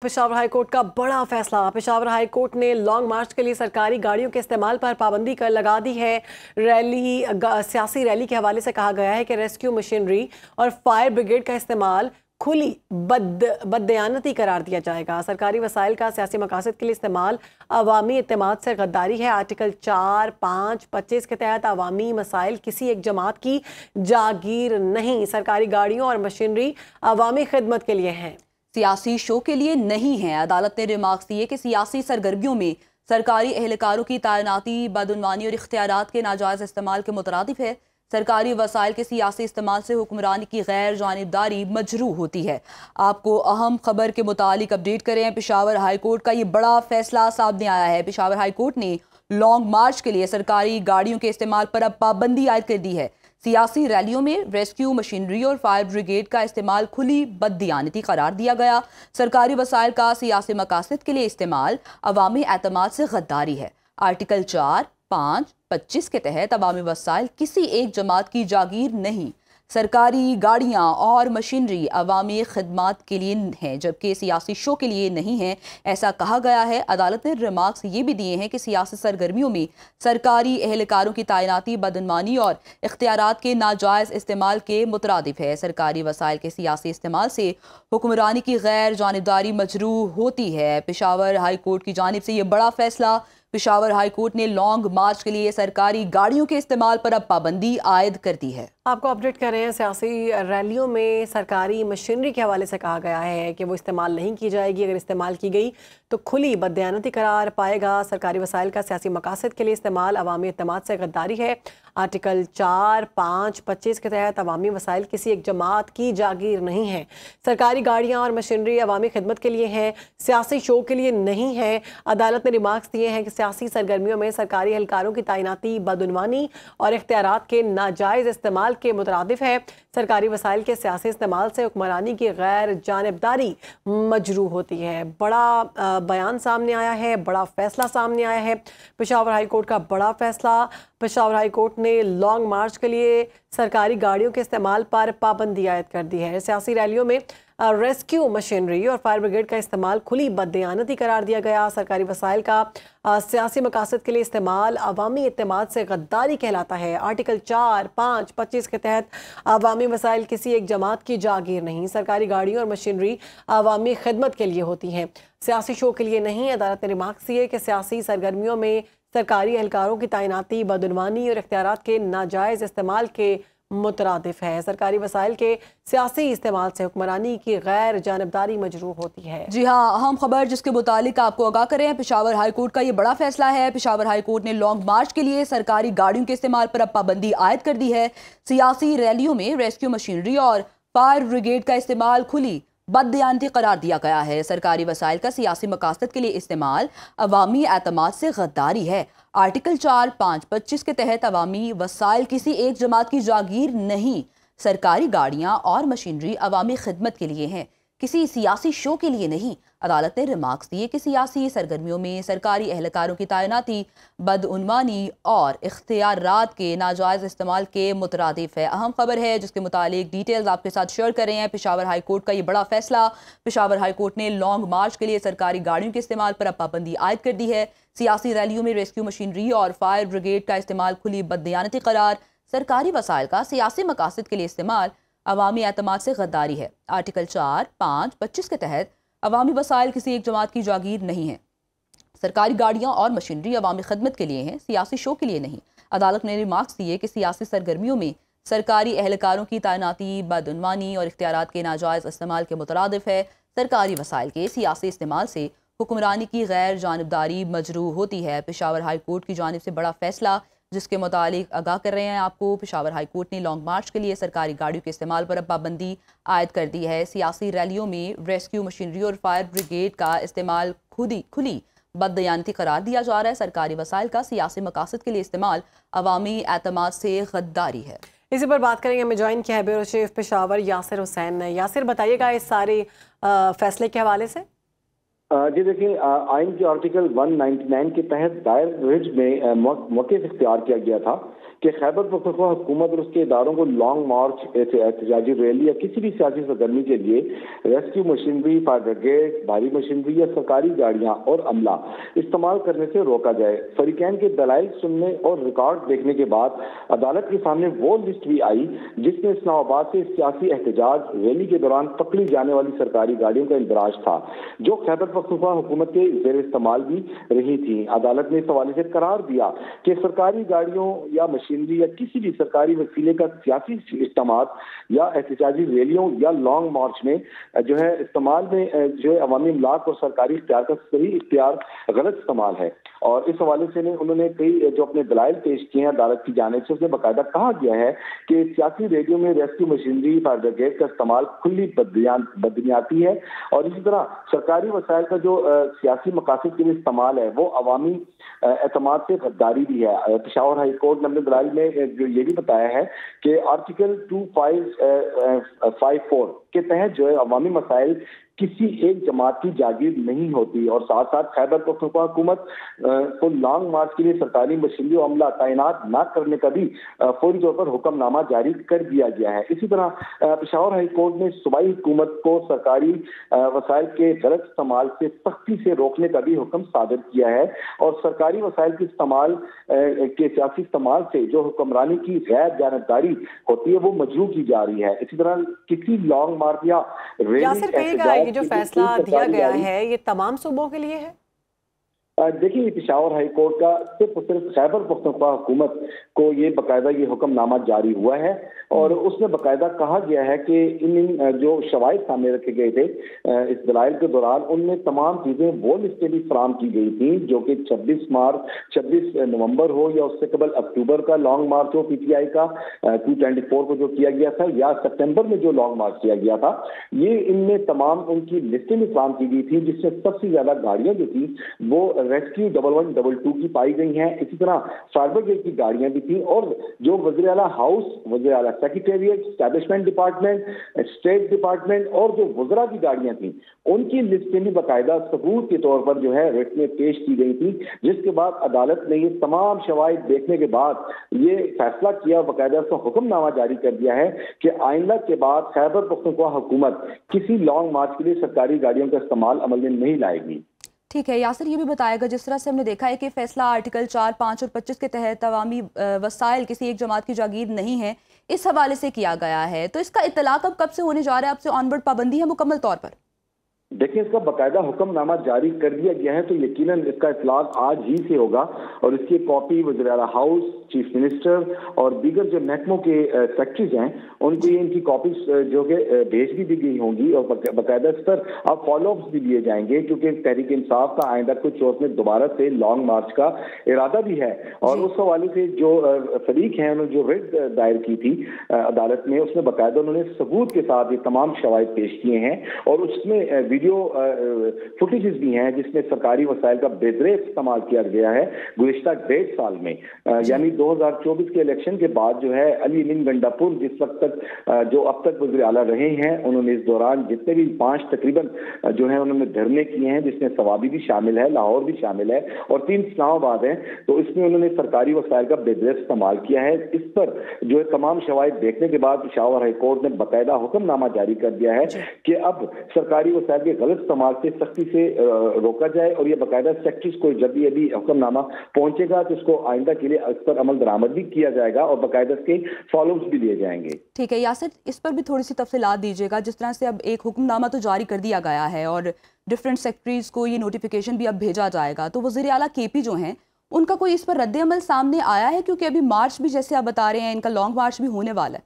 Peshawar high court کا بڑا فیصلہ۔ پشاور ہائی کورٹ نے لانگ مارچ کے لیے سرکاری گاڑیوں کے استعمال پر پابندی لگا دی ہے۔ سیاسی ریلی کے حوالے سے کہا گیا ہے کہ ریسکیو مشینری اور فائر بریگیڈ کا استعمال کھلی بددیانتی قرار دیا جائے گا۔ سرکاری وسائل کا سیاسی مقاصد کے لیے استعمال عوامی اعتماد سے غداری ہے۔ آرٹیکل 4، 5، 25 کے تحت عوامی مسائل کسی ایک جماعت کی جاگیر نہیں۔ سرکاری گاڑیوں اور مشینری عوامی خدمت کے لیے ہیں، سیاسی شو کے لیے نہیں ہیں۔ عدالت نے ریمارکس دیے کہ سیاسی سرگرمیوں میں سرکاری اہلکاروں کی تعیناتی بدعنوانی اور اختیارات کے ناجائز استعمال کے مترادف ہے۔ سرکاری وسائل کے سیاسی استعمال سے حکمرانی کی غیر جانبداری مجروح ہوتی ہے۔ آپ کو اہم خبر کے متعلق اپڈیٹ کریں۔ پشاور ہائی کورٹ کا یہ بڑا فیصلہ سامنے آیا ہے۔ پشاور ہائی کورٹ نے لانگ مارچ کے لیے سرکاری گاڑیوں کے استعمال پر اب پابندی عائد کر دی ہے۔ سیاسی ریلیوں میں ریسکیو مشینری اور فائر بریگیڈ کا استعمال کھلی بددیانتی قرار دیا گیا۔ سرکاری وسائل کا سیاسی مقاصد کے لیے استعمال عوامی اعتماد سے غداری ہے۔ آرٹیکل 4، 5، 25 کے تحت عوامی وسائل کسی ایک جماعت کی جاگیر نہیں۔ سرکاری گاڑیاں اور مشینری عوامی خدمات کے لیے ہیں جبکہ سیاسی شو کے لیے نہیں ہیں، ایسا کہا گیا ہے۔ عدالت نے ریمارکس یہ بھی دیے ہیں کہ سیاسی سرگرمیوں میں سرکاری اہلکاروں کی تعیناتی بدعنوانی اور اختیارات کے ناجائز استعمال کے مترادف ہے۔ سرکاری وسائل کے سیاسی استعمال سے حکمرانی کی غیر جانبداری مجروح ہوتی ہے۔ پشاور ہائی کورٹ کی جانب سے یہ بڑا فیصلہ۔ پشاور ہائی کورٹ نے لانگ مارچ کے لیے سرکاری گاڑیوں کے استعمال پر اب پابندی عائد کر دی ہے۔ آپ کو اپڈیٹ کر رہے ہیں۔ سیاسی ریلیوں میں سرکاری مشینری کے حوالے سے کہا گیا ہے کہ وہ استعمال نہیں کی جائے گی۔ اگر استعمال کی گئی تو کھلی بددیانتی قرار پائے گا۔ سرکاری وسائل کا سیاسی مقاصد کے لیے استعمال عوامی اعتماد سے غداری ہے۔ آرٹیکل 4، 5، 25 کے تحت عوامی وسائل کسی ایک جماعت کی جاگیر نہیں ہے۔ سرکاری گاڑیاں اور مشینری عوامی خدمت کے لیے ہیں، سیاسی شو کے لیے نہیں ہے۔ عدالت نے ریمارکس دیے ہیں کہ سیاسی سرگرمیوں میں سرکاری اہلکاروں کی تعیناتی بدعنوانی اور اختیارات کے ناجائز استعمال کے مترادف ہے۔ سرکاری وسائل کے سیاسی استعمال سے حکمرانی کی غیر جانبداری مجروح ہوتی ہے۔ بڑا بیان سامنے آیا ہے، بڑا فیصلہ سامنے آیا ہے۔ پشاور ہائی کورٹ کا بڑا فیصلہ۔ پشاور ہائی کورٹ نے لانگ مارچ کے لیے سرکاری گاڑیوں کے استعمال پر پابندی عائد کر دی ہے۔ سیاسی ریلیوں میں ریسکیو مشینری اور فائر بریگیڈ کا استعمال کھلی بددیانتی قرار دیا گیا۔ سرکاری وسائل کا سیاسی مقاصد کے لیے استعمال عوامی اعتماد سے غداری کہلاتا ہے۔ آرٹیکل 4، 5، 25 کے تحت عوامی وسائل کسی ایک جماعت کی جاگیر نہیں۔ سرکاری گاڑیوں اور مشینری عوامی خدمت کے لیے ہوتی ہیں، سیاسی شو کے لیے نہیں۔ عدالت نے ریمارکس دیے کہ سیاسی سرگرمیوں میں سرکاری اہلکاروں کی تعیناتی بدعنوانی اور اختیارات کے ناجائز استعمال کے مترادف ہے۔ سرکاری وسائل کے سیاسی استعمال سے حکمرانی کی غیر جانبداری مجروح ہوتی ہے۔ جی ہاں، اہم خبر جس کے متعلق آپ کو آگاہ کریں، پشاور ہائی کورٹ کا یہ بڑا فیصلہ ہے۔ پشاور ہائی کورٹ نے لانگ مارچ کے لیے سرکاری گاڑیوں کے استعمال پر اب پابندی عائد کر دی ہے۔ سیاسی ریلیوں میں ریسکیو مشینری اور فائر بریگیڈ کا استعمال کھلی بددیانتی قرار دیا گیا ہے۔ سرکاری وسائل کا سیاسی مقاصد کے لیے استعمال عوامی اعتماد سے غداری ہے۔ آرٹیکل 4، 5، 25 کے تحت عوامی وسائل کسی ایک جماعت کی جاگیر نہیں۔ سرکاری گاڑیاں اور مشینری عوامی خدمت کے لیے ہیں، کسی سیاسی شو کے لیے نہیں۔ عدالت نے ریمارکس دیے کہ سیاسی سرگرمیوں میں سرکاری اہلکاروں کی تعیناتی بدعنوانی اور اختیارات کے ناجائز استعمال کے مترادف ہے۔ اہم خبر ہے جس کے متعلق ڈیٹیلز آپ کے ساتھ شیئر کر رہے ہیں۔ پشاور ہائی کورٹ کا یہ بڑا فیصلہ۔ پشاور ہائی کورٹ نے لانگ مارچ کے لیے سرکاری گاڑیوں کے استعمال پر اب پابندی عائد کر دی ہے۔ سیاسی ریلیوں میں ریسکیو مشینری اور فائر بریگیڈ کا استعمال کھلی بددیانتی قرار۔ سرکاری وسائل کا سیاسی مقاصد کے لیے استعمال عوامی اعتماد سے غداری ہے۔ آرٹیکل 4، 5، 25 کے تحت عوامی وسائل کسی ایک جماعت کی جاگیر نہیں ہیں۔ سرکاری گاڑیاں اور مشینری عوامی خدمت کے لیے ہیں، سیاسی شو کے لیے نہیں۔ عدالت نے ریمارکس دیے کہ سیاسی سرگرمیوں میں سرکاری اہلکاروں کی تعیناتی بدعنوانی اور اختیارات کے ناجائز استعمال کے مترادف ہے۔ سرکاری وسائل کے سیاسی استعمال سے حکمرانی کی غیر جانبداری مجروح ہوتی ہے۔ پشاور ہائی کورٹ کی جانب سے بڑا فیصلہ جس کے متعلق آگاہ کر رہے ہیں آپ کو۔ پشاور ہائی کورٹ نے لانگ مارچ کے لیے سرکاری گاڑیوں کے استعمال پر اب پابندی عائد کر دی ہے۔ سیاسی ریلیوں میں ریسکیو مشینری اور فائر بریگیڈ کا استعمال کھلی بددیانتی قرار دیا جا رہا ہے۔ سرکاری وسائل کا سیاسی مقاصد کے لیے استعمال عوامی اعتماد سے غداری ہے۔ اسی پر بات کریں گے، ہمیں جوائن کیا ہے بیورو چیف پشاور یاسر حسین نے۔ یاسر، بتائیے گا اس سارے فیصلے کے حوالے سے۔ جی دیکھیں، آئین کے آرٹیکل 199 کے تحت دائر رج میں موقف اختیار کیا گیا تھا کہ خیبر پختونخوا حکومت اور اس کے اداروں کو لانگ مارچ، احتجاجی ریلی یا کسی بھی سیاسی سرگرمی کے لیے ریسکیو مشینری، فائر بریگیڈ، بھاری مشینری یا سرکاری گاڑیاں اور عملہ استعمال کرنے سے روکا جائے۔ فریقین کے دلائل سننے اور ریکارڈ دیکھنے کے بعد عدالت کے سامنے وہ لسٹ بھی آئی جس میں اسلام آباد سے سیاسی احتجاج ریلی کے دوران پکڑی جانے والی سرکاری گاڑیوں کا اندراج تھا، جو خیبر پختونخوا حکومت کے زیر استعمال بھی رہی تھی۔ عدالت نے اس حوالے سے قرار دیا کہ سرکاری گاڑیوں یا مشینری یا کسی بھی سرکاری وسیلے کا سیاسی اجتماعات یا احتجاجی ریلیوں یا لانگ مارچ میں جو ہے استعمال میں جو ہے عوامی املاک اور سرکاری اختیار کا صحیح اختیار غلط استعمال ہے۔ اور اس حوالے سے انہوں نے کئی جو اپنے دلائل پیش کیے ہیں عدالت کی جانب سے، اس میں باقاعدہ کہا گیا ہے کہ سیاسی ریلیوں میں ریسکیو مشینری، فائر بریگیڈ کا استعمال کھلی بدنیاتی ہے، اور اسی طرح سرکاری وسائل کا جو سیاسی مقاصد کے لیے استعمال ہے وہ عوامی اعتماد سے غداری بھی ہے۔ پشاور ہائی کورٹ نے اپنے دلائل میں جو یہ بھی بتایا ہے کہ آرٹیکل 2554 کے تحت جو ہے عوامی مسائل کسی ایک جماعت کی جاگیر نہیں ہوتی، اور ساتھ ساتھ خیبر پختونخوا حکومت کو لانگ مارچ کے لیے سرکاری مشینری و عملہ تعینات نہ کرنے کا بھی فوری طور پر حکم نامہ جاری کر دیا گیا ہے۔ اسی طرح پشاور ہائی کورٹ نے صوبائی حکومت کو سرکاری وسائل کے غلط استعمال سے سختی سے روکنے کا بھی حکم صادر کیا ہے، اور سرکاری وسائل کے استعمال کے سیاسی استعمال سے جو حکمرانی کی غیر جانبداری ہوتی ہے وہ مجروح کی جا رہی ہے۔ اسی طرح کسی لانگ مارچ یا ریلی یہ جو فیصلہ دیا گیا ہے یہ تمام صوبوں کے لیے ہے؟ دیکھیے، پشاور ہائی کورٹ کا صرف اور صرف خیبر پختونخوا حکومت کو یہ باقاعدہ یہ حکم نامہ جاری ہوا ہے، اور اس میں باقاعدہ کہا گیا ہے کہ ان جو شواہد سامنے رکھے گئے تھے اس دلائل کے دوران، ان میں تمام چیزیں وہ لسٹیں بھی فراہم کی گئی تھیں جو کہ 26 نومبر ہو یا اس سے قبل اکتوبر کا long march who P T I کا 224 کو جو کیا گیا تھا، یا سپٹمبر میں جو لانگ مارچ کیا گیا تھا، یہ ان میں تمام ان کی لسٹیں بھی فراہم کی گئی تھی، جس میں سب سے زیادہ گاڑیاں جو تھیں وہ ریسکیو 1122 کی پائی گئی ہیں۔ اسی طرح فائر بریگیڈ کی گاڑیاں بھی تھیں، اور جو وزیر اعلیٰ ہاؤس، وزیر اعلیٰ secretariat, establishment department, state department اور جو وزراء کی گاڑیاں تھیں ان کی لسٹیں بھی باقاعدہ ثبوت کے طور پر جو ہے ریٹ میں پیش کی گئی تھی، جس کے بعد عدالت نے یہ تمام شواہد دیکھنے کے بعد یہ فیصلہ کیا، باقاعدہ اس کا حکم نامہ جاری کر دیا ہے کہ آئندہ کے بعد خیبر پختونخوا حکومت کسی لانگ مارچ کے لیے سرکاری گاڑیوں کا استعمال عمل میں نہیں لائے گی۔ ٹھیک ہے یاسر، یہ بھی بتائے گا جس طرح سے ہم نے دیکھا ہے کہ فیصلہ آرٹیکل 4، 5 اور 25 کے تحت عوامی وسائل کسی ایک جماعت کی جاگیر نہیں ہے، اس حوالے سے کیا گیا ہے، تو اس کا اطلاق اب کب سے ہونے جا رہا ہے؟ اب سے آن ورڈ پابندی ہے مکمل طور پر؟ دیکھیں، اس کا باقاعدہ حکم نامہ جاری کر دیا گیا ہے، تو یقیناً اس کا اطلاق آج ہی سے ہوگا، اور اس کی کاپی وزیر اعلیٰ ہاؤس، چیف منسٹر اور دیگر جو محکموں کے سیکرٹریز ہیں ان کو ان کی کاپیز جو کہ بھیج بھی دی گئی ہوں گی، اور باقاعدہ اس پر اب فالو اپس بھی لیے جائیں گے، کیونکہ تحریک انصاف کا آئندہ کچھ روز میں دوبارہ سے لانگ مارچ کا ارادہ بھی ہے، اور اس حوالے سے جو فریق ہیں انہوں نے جو ریٹ دائر کی تھی عدالت میں، اس میں باقاعدہ انہوں نے ثبوت کے ساتھ یہ تمام شواہد پیش کیے ہیں، اور اس میں ویڈیو فوٹیجز بھی ہیں جس میں سرکاری وسائل کا بے دریغ استعمال کیا گیا ہے گزشتہ 1.5 سال میں، یعنی 2024 کے الیکشن کے بعد جو ہے علی امین گنڈا پور جس وقت تک جو اب تک وزیر اعلیٰ رہے ہیں، انہوں نے اس دوران جتنے بھی 5 تقریباً جو ہیں انہوں نے دھرنے کیے ہیں، جس میں سوابی بھی شامل ہے، لاہور بھی شامل ہے، اور 3 اسلام آباد ہیں، تو اس میں انہوں نے سرکاری وسائل کا بے دریغ استعمال کیا ہے۔ اس پر جو ہے تمام شواہد دیکھنے کے بعد پشاور ہائی کورٹ نے باقاعدہ حکم نامہ جاری کر دیا ہے کہ اب سرکاری وسائل کے غلط استعمال سے سختی سے روکا جائے، اور یہ باقاعدہ سیکٹریز کو جب بھی ابھی حکم نامہ پہنچے گا تو اس کو آئندہ کے لیے اس پر عمل درآمد بھی کیا جائے گا، اور باقاعدہ اس کے فالو اپس بھی لیے جائیں گے۔ ٹھیک ہے یاسر، اس پر بھی تھوڑی سی تفصیلات دیجیے گا، جس طرح سے اب ایک حکم نامہ تو جاری کر دیا گیا ہے اور ڈفرینٹ سیکٹریز کو یہ نوٹیفیکیشن بھی اب بھیجا جائے گا، تو وزیر اعلیٰ کے پی جو ہیں ان کا کوئی اس پر رد عمل سامنے آیا ہے؟ کیونکہ ابھی مارچ بھی جیسے آپ بتا رہے ہیں ان کا لانگ مارچ بھی ہونے والا ہے۔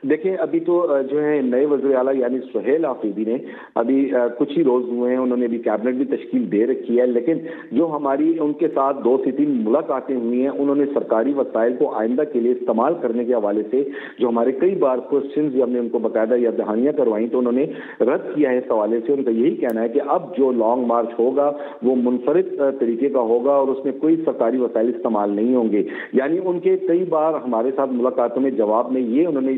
دیکھیں، ابھی تو جو ہے نئے وزیر اعلیٰ یعنی سہیل آفریدی نے ابھی کچھ ہی روز ہوئے ہیں، انہوں نے ابھی کیبنٹ بھی تشکیل دے رکھی ہے، لیکن جو ہماری ان کے ساتھ 2 سے 3 ملاقاتیں ہوئی ہیں، انہوں نے سرکاری وسائل کو آئندہ کے لیے استعمال کرنے کے حوالے سے جو ہمارے کئی بار کوشچنز ہم نے ان کو باقاعدہ یا دہانیاں کروائیں تو انہوں نے رد کیا ہے اس حوالے سے۔ ان کا یہی کہنا ہے کہ اب جو لانگ مارچ ہوگا وہ منفرد طریقے کا ہوگا اور اس میں کوئی سرکاری وسائل استعمال نہیں ہوں گے، یعنی ان کے کئی بار ہمارے ساتھ ملاقاتوں میں جواب میں یہ انہوں نے